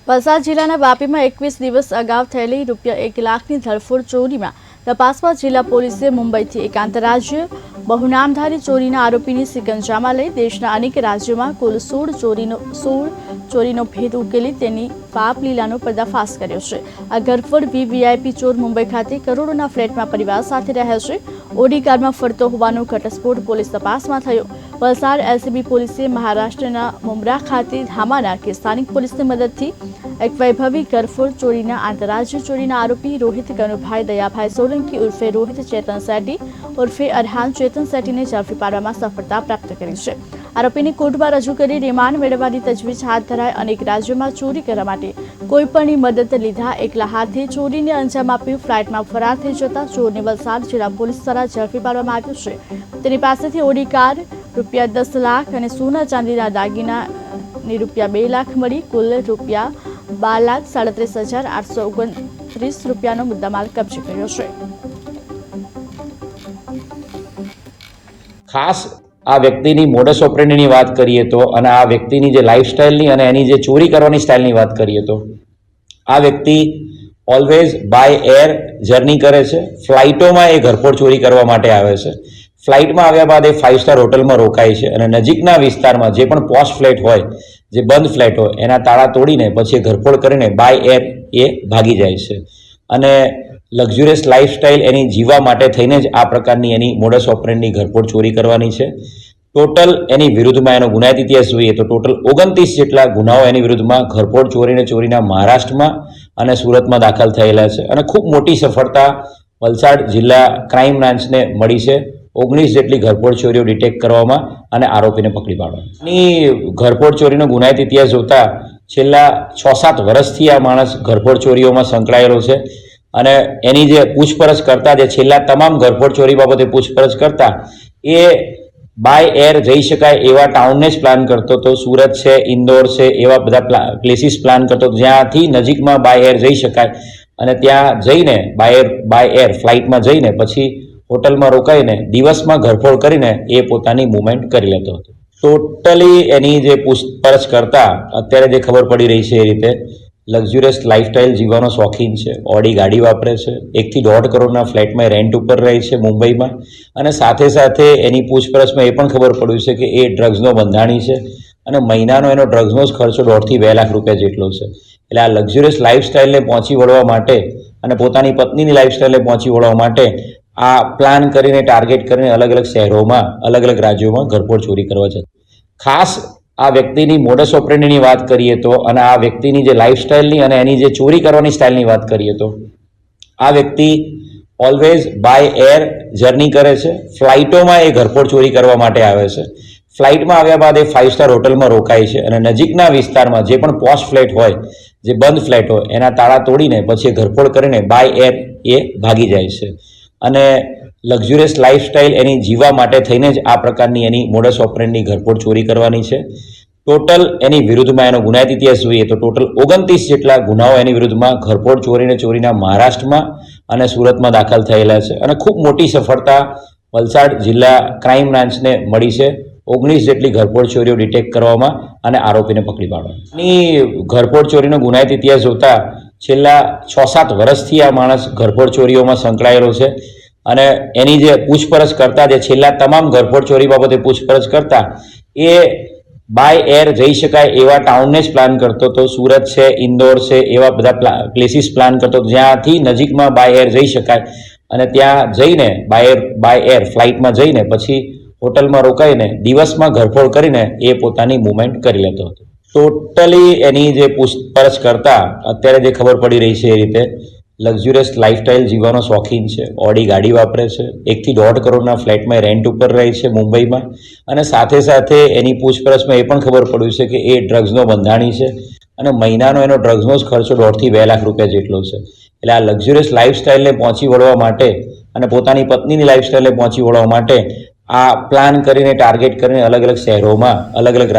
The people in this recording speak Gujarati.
વલસાડ જિલ્લાના વાપીમાં 21 દિવસ અગાઉ થયેલી ₹1 લાખની ધરફોડ ચોરીમાં તપાસમાં જિલ્લા પોલીસે મુંબઈથી એક આંતરરાજ્ય બહુનામધારી ચોરીના આરોપીની સિકંજામાં લઈ દેશના અનેક રાજ્યોમાં કુલ 16 ચોરીનો ભેદ ઉકેલી તેની પાપ લીલાનો પર્દાફાશ કર્યો છે। આ ઘરફોડ વીવીઆઈપી ચોર મુંબઈ ખાતે કરોડોના ફ્લેટમાં પરિવાર સાથે રહે છે। ઓડી કારમાં ફરતો હોવાનો ઘટસ્ફોટ પોલીસ તપાસમાં થયો। વલસાડ એલસીબી પોલીસે મહારાષ્ટ્રના મુંબ્રા ખાતે ધામા નાકે સ્થાનિક પોલીસની મદદથી એક વૈભવી ઘરફોડ ચોરીના આંતરરાજ્ય ચોરીના આરોપી રોહિત કનુભાઈ દયાભાઈ સોલંકી ઉર્ફે રોહિત ચેતન સેટ્ટી ઉર્ફે અરહાન ચેતન સેટ્ટીને ઝડપી પાડવામાં સફળતા પ્રાપ્ત કરી છે। આરોપીને કોર્ટમાં રજૂ કરી રિમાન્ડ મેળવવાની તજવીજ હાથ ધરાઈ અનેક રાજ્યોમાં ચોરી કરવા માટે કોઈપણની મદદ લીધા એકલા હાથે ચોરીને અંજામ આપ્યું। ફ્લાઇટમાં ફરાર થઈ જતા ચોરને વલસાડ જિલ્લા પોલીસ દ્વારા ઝડપી પાડવામાં આવ્યો છે। તેની પાસેથી ઓડી કાર, ₹10 લાખ અને સોના ચાંદીના દાગીનાની ₹2 લાખ મળી કુલ ₹2,37,829 મુદ્દામાલ કબજે કર્યો છે। ખાસ આ વ્યક્તિની મોડસ ઓપરેન્ડીની વાત કરીએ તો અને આ વ્યક્તિની જે લાઈફસ્ટાઈલની અને એની જે ચોરી કરવાની સ્ટાઇલની વાત કરીએ તો આ વ્યક્તિ ઓલવેઝ બાય એર જર્ની કરે છે। ફ્લાઇટોમાં એ ઘરફોડ ચોરી કરવા માટે આવે છે। ફ્લાઇટમાં આવ્યા બાદ એ 5 સ્ટાર હોટલમાં રોકાય છે અને નજીકના વિસ્તારમાં જે પણ પોશ ફ્લેટ હોય, જે બંધ ફ્લેટ હોય, એના તાળા તોડીને પછી ઘરફોડ કરીને બાય એર એ ભાગી જાય છે અને લક્ઝુરિયસ લાઈફસ્ટાઈલ એની જીવવા માટે થઈને જ આ પ્રકારની એની મોડસ ઓપરેન્ડની ઘરફોડ ચોરી કરવાની છે। ટોટલ એની વિરુદ્ધમાં એનો ગુનાહિત ઇતિહાસ જોઈએ તો ટોટલ 29 જેટલા ગુનાઓ એની વિરુદ્ધમાં ઘરફોડ ચોરીના મહારાષ્ટ્રમાં અને સુરતમાં દાખલ થયેલા છે અને ખૂબ મોટી સફળતા વલસાડ જિલ્લા ક્રાઇમ બ્રાન્ચને મળી છે। 19 જેટલી ઘરફોડ ચોરીઓ ડિટેક્ટ કરવામાં અને આરોપીને પકડી પાડવામાં। એની ઘરફોડ ચોરીનો ગુનાહિત ઇતિહાસ જોતા છેલ્લા 6-7 વર્ષથી આ માણસ ઘરફોડ ચોરીઓમાં સંકળાયેલો છે અને એની જે પૂછપરછ કરતા, જે છેલ્લા તમામ ઘરફોડ ચોરી બાબતે પૂછપરછ કરતા એ બાય એર જઈ શકાય એવા ટાઉનને જ પ્લાન કરતો હતો। સુરત છે, ઇન્દોર છે, એવા બધા પ્લેસીસ પ્લાન કરતો હતો જ્યાંથી નજીકમાં બાય એર જઈ શકાય અને ત્યાં જઈને બાય એર ફ્લાઇટમાં જઈને પછી હોટલમાં રોકાઈને દિવસમાં ઘરફોડ કરીને એ પોતાની મૂવમેન્ટ કરી લેતો હતો। ટોટલી એની જે પૂછપરછ કરતા અત્યારે જે ખબર પડી રહી છે એ રીતે લક્ઝુરિયસ લાઈફસ્ટાઈલ જીવવાનો શોખીન છે। ઓડી ગાડી વાપરે છે। 1 થી 1.5 કરોડના ફ્લેટમાં રેન્ટ ઉપર રહે છે મુંબઈમાં અને સાથે સાથે એની પૂછપરછમાં એ પણ ખબર પડ્યું છે કે એ ડ્રગ્સનો બંધાણી છે અને મહિનાનો એનો ડ્રગ્સનો જ ખર્ચો ₹1.5 થી 2 લાખ જેટલો છે। એટલે આ લક્ઝુરિયસ લાઈફસ્ટાઈલને પહોંચી વળવા માટે અને પોતાની પત્નીની લાઈફસ્ટાઈલને પહોંચી વળવા માટે આ પ્લાન કરીને, ટાર્ગેટ કરીને અલગ અલગ શહેરોમાં, અલગ અલગ રાજ્યોમાં ઘરફોડ ચોરી કરવા છે। ખાસ આ વ્યક્તિની મોડસ ઓપરેન્ડીની વાત કરીએ તો અને આ વ્યક્તિની જે લાઈફસ્ટાઈલની અને એની જે ચોરી કરવાની સ્ટાઇલની વાત કરીએ તો આ વ્યક્તિ ઓલવેઝ બાય એર જર્ની કરે છે। ફ્લાઇટોમાં એ ઘરફોડ ચોરી કરવા માટે આવે છે। ફ્લાઇટમાં આવ્યા બાદ એ 5 સ્ટાર હોટલમાં રોકાય છે અને નજીકના વિસ્તારમાં જે પણ પોશ ફ્લેટ હોય, જે બંધ ફ્લેટ હોય, એના તાળા તોડીને પછી ઘરફોડ કરીને બાય એર એ ભાગી જાય છે અને લક્ઝુરિયસ લાઈફસ્ટાઈલ એની જીવવા માટે થઈને જ આ પ્રકારની એની મોડસ ઓપરેન્ડની ઘરફોડ ચોરી કરવાની છે। ટોટલ એની વિરુદ્ધમાં એનો ગુનાહિત ઇતિહાસ જોઈએ તો ટોટલ 29 જેટલા ગુનાઓ એની વિરુદ્ધમાં ઘરફોડ ચોરીના મહારાષ્ટ્રમાં અને સુરતમાં દાખલ થયેલા છે અને ખૂબ મોટી સફળતા વલસાડ જિલ્લા ક્રાઇમ બ્રાન્ચને મળી છે। 19 જેટલી ઘરફોડ ચોરીઓ ડિટેક્ટ કરવામાં અને આરોપીને પકડી પાડવામાં। એની ઘરફોડ ચોરીનો ગુનાહિત ઇતિહાસ જોતા છેલ્લા 6-7 વર્ષથી આ માણસ ઘરફોડ ચોરીઓમાં સંકળાયેલો છે અને એની જે પૂછપરછ કરતા, જે છેલ્લા તમામ ઘરફોડ ચોરી બાબતે પૂછપરછ કરતા એ બાય એર જઈ શકાય એવા ટાઉનને જ પ્લાન કરતો હતો। સુરત છે, ઇન્દોર છે, એવા બધા પ્લેસીસ પ્લાન કરતો હતો જ્યાંથી નજીકમાં બાય એર જઈ શકાય અને ત્યાં જઈને બાય એર ફ્લાઇટમાં જઈને પછી હોટલમાં રોકાઈને દિવસમાં ઘરફોડ કરીને એ પોતાની મૂવમેન્ટ કરી લેતો હતો। ટોટલી એની જે પૂછપરછ કરતા અત્યારે જે ખબર પડી રહી છે એ રીતે લક્ઝુરિયસ લાઈફસ્ટાઈલ જીવવાનો શોખીન છે। ઓડી ગાડી વાપરે છે। 1 થી 1.5 કરોડના ફ્લેટમાં રેન્ટ ઉપર રહે છે મુંબઈમાં અને સાથે સાથે એની પૂછપરછમાં એ પણ ખબર પડ્યું છે કે એ ડ્રગ્સનો બંધાણી છે અને મહિનાનો એનો ડ્રગ્સનો જ ખર્ચો ₹1.5 થી 2 લાખ જેટલો છે। એટલે આ લક્ઝુરિયસ લાઈફસ્ટાઈલને પહોંચી વળવા માટે અને પોતાની પત્નીની લાઈફસ્ટાઈલને પહોંચી વળવા માટે આ પ્લાન કરીને, ટાર્ગેટ કરીને અલગ અલગ શહેરોમાં, અલગ અલગ